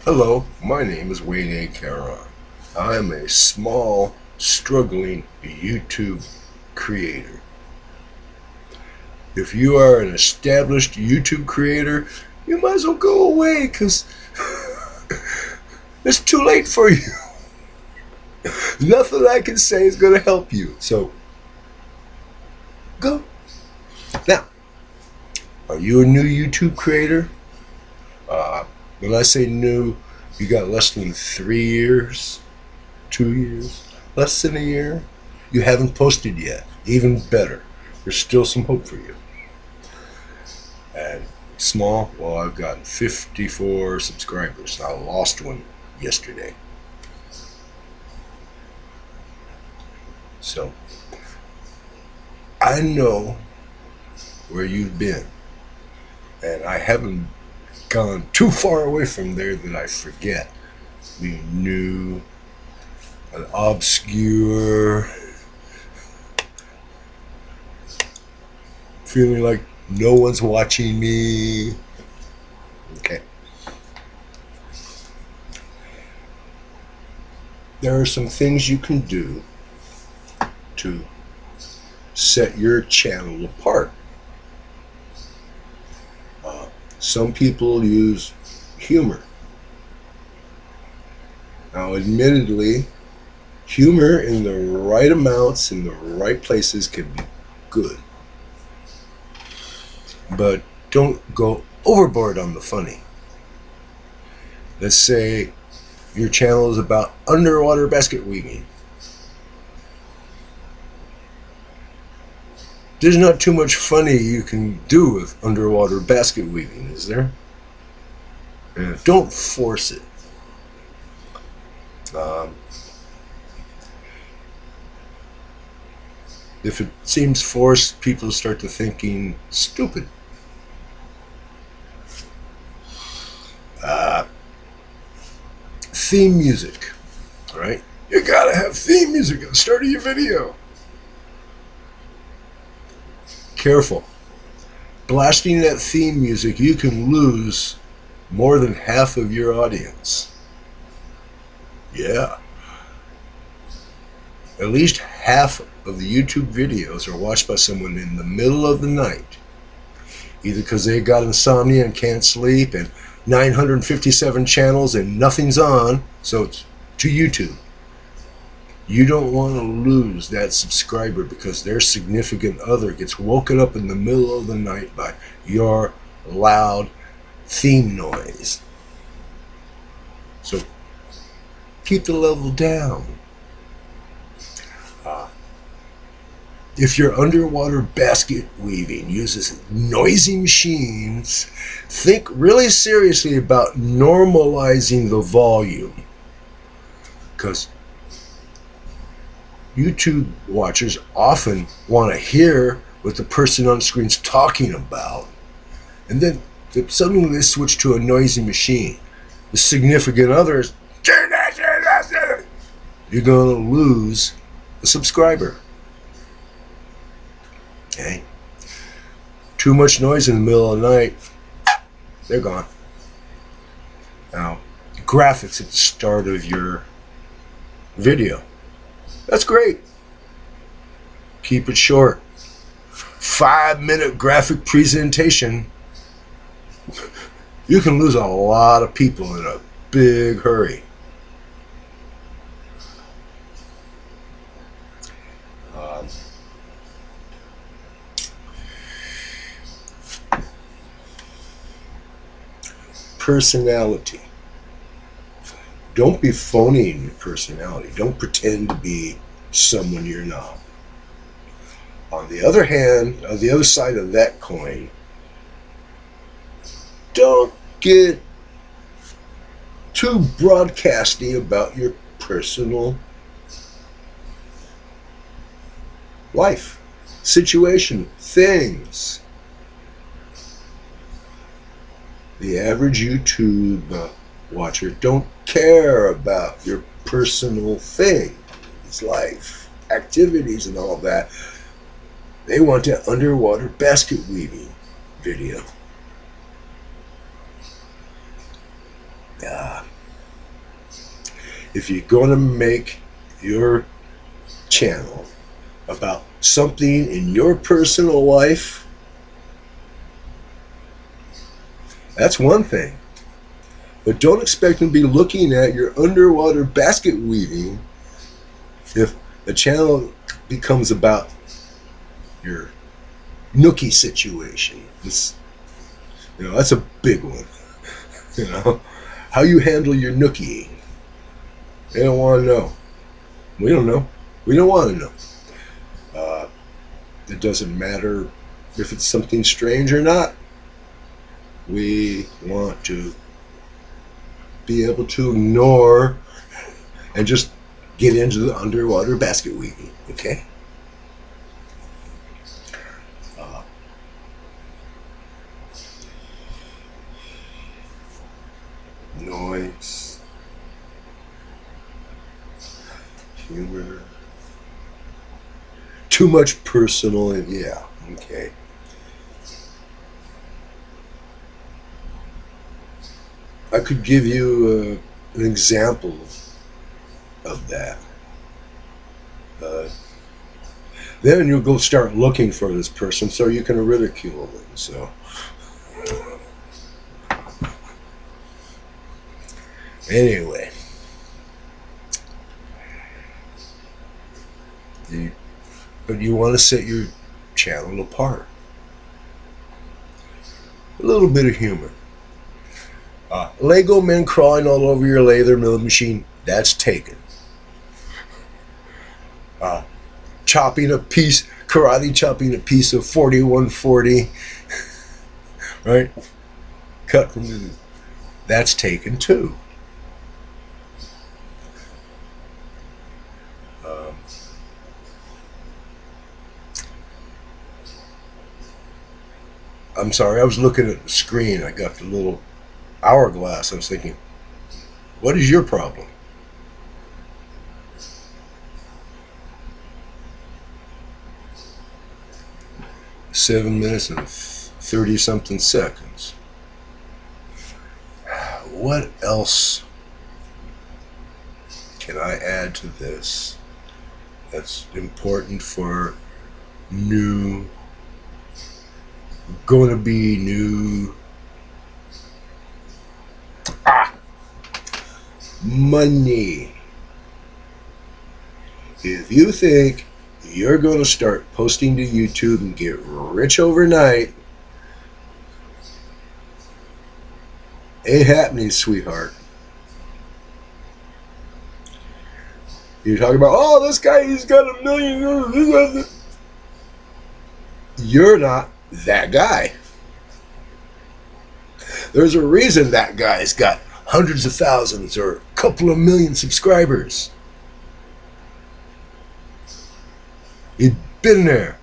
Hello, my name is Wayne A. Caron. I am a small, struggling YouTube creator. If you are an established YouTube creator, you might as well go away because it's too late for you. Nothing I can say is going to help you. So, go. Now, are you a new YouTube creator? When I say new, you got less than 3 years, 2 years, less than a year. You haven't posted yet. Even better. There's still some hope for you. And small, well, I've got 54 subscribers. I lost one yesterday. So, I know where you've been. And I haven't gone too far away from there that I forget being new, an obscure, feeling like no one's watching me. Okay. There are some things you can do to set your channel apart. Some people use humor. Now, admittedly, humor in the right amounts, in the right places, can be good. But don't go overboard on the funny. Let's say your channel is about underwater basket weaving. There's not too much funny you can do with underwater basket weaving, is there? Don't force it. If it seems forced, people start to thinking stupid. Theme music, right? You gotta have theme music at the start of your video. Careful. Blasting that theme music, you can lose more than half of your audience. Yeah. At least half of the YouTube videos are watched by someone in the middle of the night. Either because they got insomnia and can't sleep and 957 channels and nothing's on, so it's to YouTube. You don't want to lose that subscriber because their significant other gets woken up in the middle of the night by your loud theme noise. So keep the level down. If your underwater basket weaving uses noisy machines, think really seriously about normalizing the volume. Because YouTube watchers often want to hear what the person on screen's talking about. And then suddenly they switch to a noisy machine. The significant other is, you're going to lose a subscriber. Okay? Too much noise in the middle of the night, they're gone. Now, graphics at the start of your video. That's great. Keep it short. 5-minute graphic presentation. You can lose a lot of people in a big hurry. Personality. Don't be phony in your personality. Don't pretend to be someone you're not. On the other hand, on the other side of that coin, don't get too broadcasty about your personal life, situation, things. The average YouTube watcher don't care about your personal things, life, activities, and all that. They want an underwater basket weaving video. If you're going to make your channel about something in your personal life, that's one thing. But don't expect them to be looking at your underwater basket weaving if the channel becomes about your nookie situation. That's a big one. How you handle your nookie. They don't want to know. We don't know. We don't want to know. It doesn't matter if it's something strange or not. We want to be able to ignore and just get into the underwater basket weaving, okay? Noise, humor, too much personal, yeah, okay. I could give you an example of that. Uh, then you'll go start looking for this person so you can ridicule them. So, anyway, but you want to set your channel apart. A little bit of humor. Lego men crawling all over your lathe milling machine, that's taken. Karate chopping a piece of 4140, right? Cut from the, that's taken too. Um, I'm sorry, I was looking at the screen. I got the little hourglass. I was thinking, what is your problem? Seven minutes and 30 something seconds. What else can I add to this that's important for going to be new? Money. If you think you're going to start posting to YouTube and get rich overnight, ain't happening, sweetheart. You're talking about, oh, this guy, he's got $1 million. You're not that guy. There's a reason that guy's got hundreds of thousands or a couple of million subscribers. He's been there,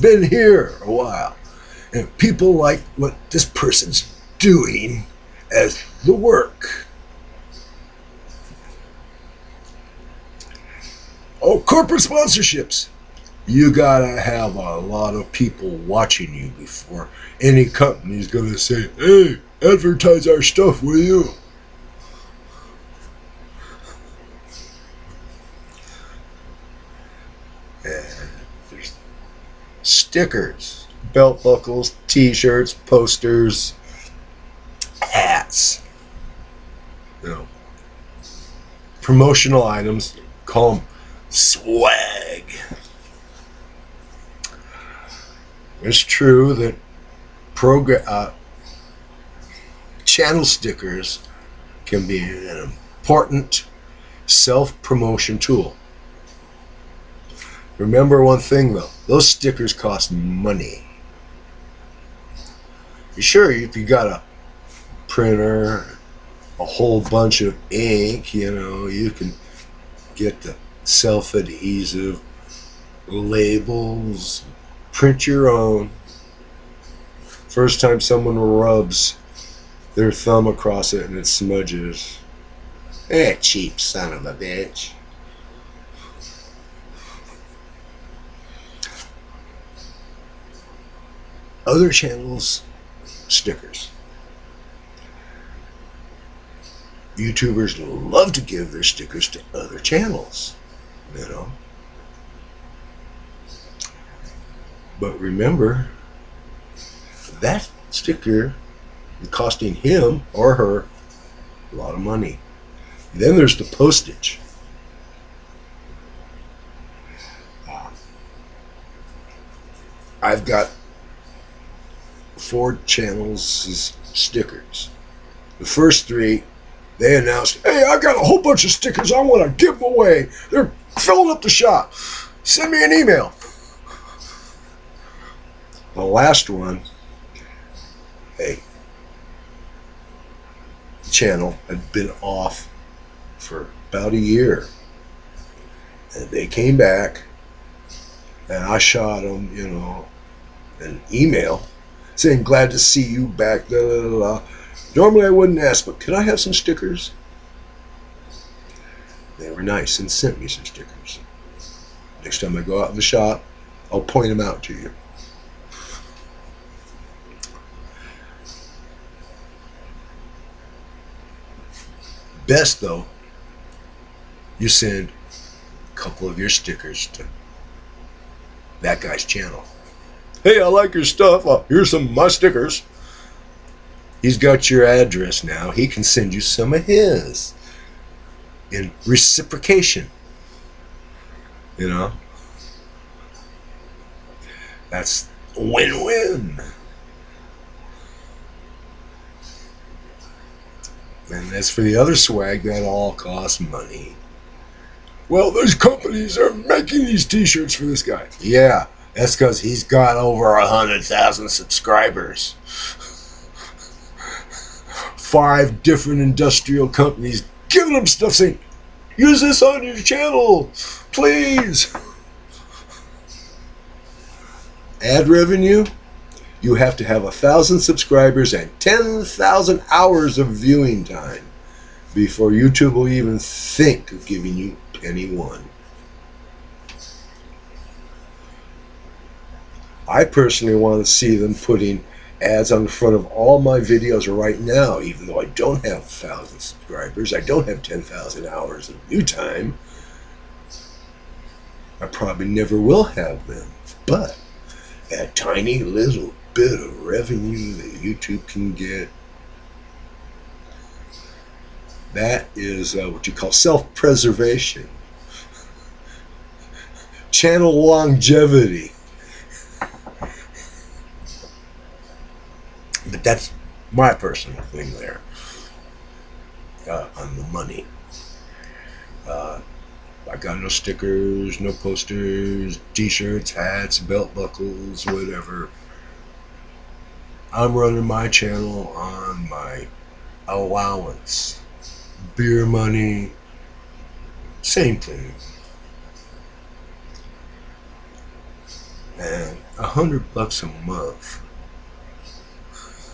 been here a while. And people like what this person's doing as the work. Oh, corporate sponsorships. You gotta have a lot of people watching you before any company's gonna say, hey, advertise our stuff, will you? And there's stickers, belt buckles, t-shirts, posters, hats, promotional items, call them swag. It's true that channel stickers can be an important self-promotion tool. Remember one thing though, those stickers cost money. Sure, if you got a printer, a whole bunch of ink, you can get the self-adhesive labels, print your own. First time someone rubs their thumb across it and it smudges. Cheap son of a bitch. Other channels, stickers. YouTubers love to give their stickers to other channels, you know. But remember, that sticker is costing him or her a lot of money. Then there's the postage. I've got 4 channels' stickers. The first 3, they announced, hey, I got a whole bunch of stickers I want to give away. They're filling up the shop. Send me an email. The last one, hey, the channel had been off for about a year. And they came back, and I shot them, an email saying, glad to see you back, blah, blah, blah. Normally I wouldn't ask, but could I have some stickers? They were nice and sent me some stickers. Next time I go out in the shop, I'll point them out to you. Best, though, you send a couple of your stickers to that guy's channel. Hey, I like your stuff. Here's some of my stickers. He's got your address now. He can send you some of his in reciprocation. You know? That's a win-win. And as for the other swag, that all costs money. Well, there's companies that are making these t-shirts for this guy. Yeah, that's because he's got over 100,000 subscribers. 5 different industrial companies giving him stuff saying, use this on your channel, please. Ad revenue, you have to have 1,000 subscribers and 10,000 hours of viewing time before YouTube will even think of giving you penny one. I personally want to see them putting ads on the front of all my videos right now, even though I don't have 1,000 subscribers, I don't have 10,000 hours of view time. I probably never will have them, but a tiny little bit of revenue that YouTube can get, that is what you call self-preservation. Channel longevity. But that's my personal thing there on the money. I got no stickers, no posters, t-shirts, hats, belt buckles, whatever. I'm running my channel on my allowance. Beer money, same thing. And $100 a month.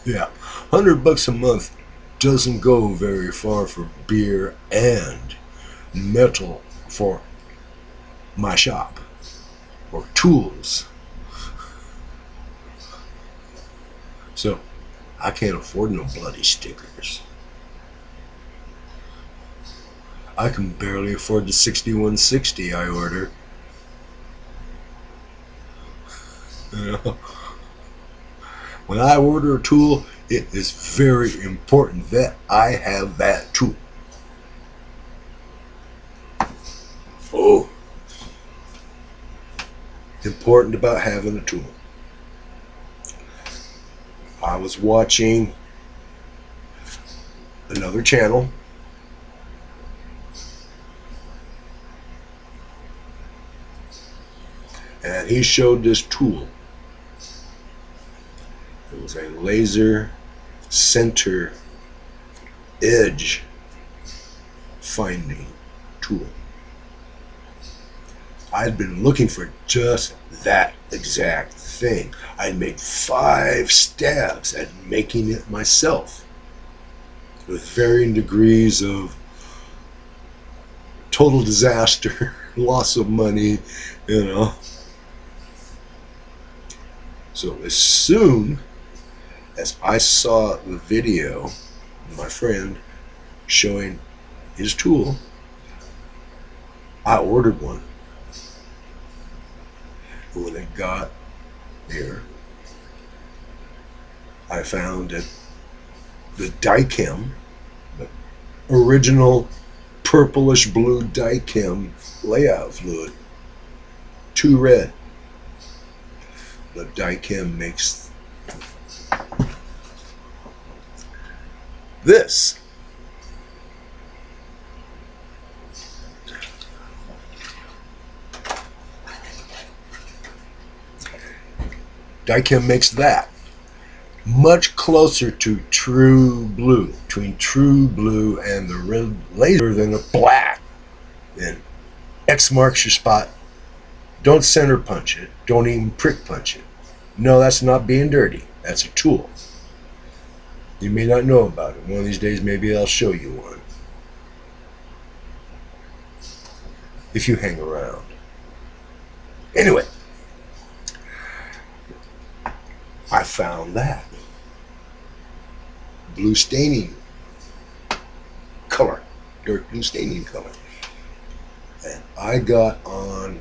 Yeah, $100 a month doesn't go very far for beer and metal for my shop or tools. So I can't afford no bloody stickers. I can barely afford the 6160 I order. You know, when I order a tool, it is very important that I have that tool. Oh, important about having a tool. I was watching another channel, and he showed this tool. It was a laser center edge finding tool. I'd been looking for just that exact thing. I made 5 stabs at making it myself with varying degrees of total disaster, loss of money, you know. So as soon as I saw the video, my friend showing his tool. I ordered one. And when it got here, I found that the Dichem, the original purplish blue Dichem layout fluid, too red. The Dichem makes this. Dichem makes that much closer to true blue, between true blue and the red laser than the black. Then X marks your spot. Don't center punch it. Don't even prick punch it. No, that's not being dirty. That's a tool. You may not know about it. One of these days, maybe I'll show you one. If you hang around. Anyway, I found that. Blue staining color. Dark blue staining color. And I got on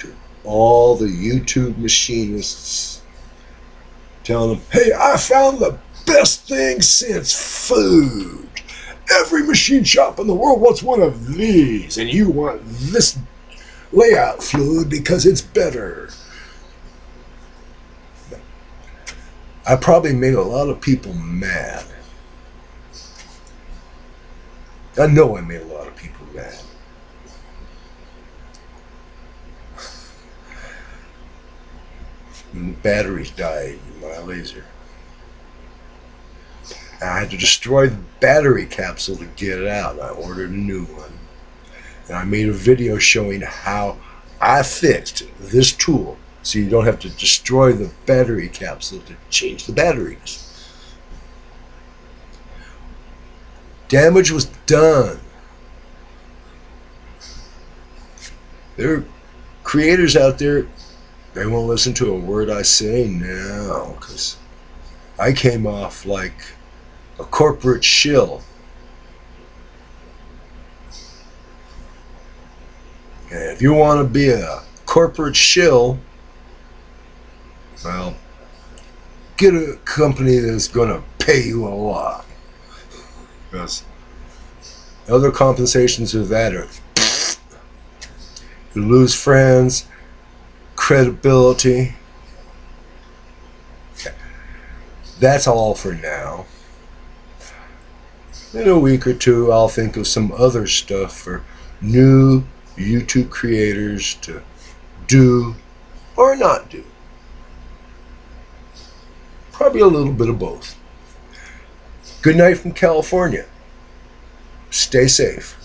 to all the YouTube machinists telling them, hey, I found the best thing since food. Every machine shop in the world wants one of these, and you want this layout fluid because it's better. I probably made a lot of people mad. I know I made a lot of people mad. When the batteries died in my laser, I had to destroy the battery capsule to get it out. I ordered a new one. And I made a video showing how I fixed this tool so you don't have to destroy the battery capsule to change the batteries. Damage was done. There are creators out there, they won't listen to a word I say now, because I came off like a corporate shill. And if you want to be a corporate shill, well, get a company that's going to pay you a lot. Because other compensations of that are you lose friends, credibility. That's all for now. In a week or two, I'll think of some other stuff for new YouTube creators to do or not do. Probably a little bit of both. Good night from California. Stay safe.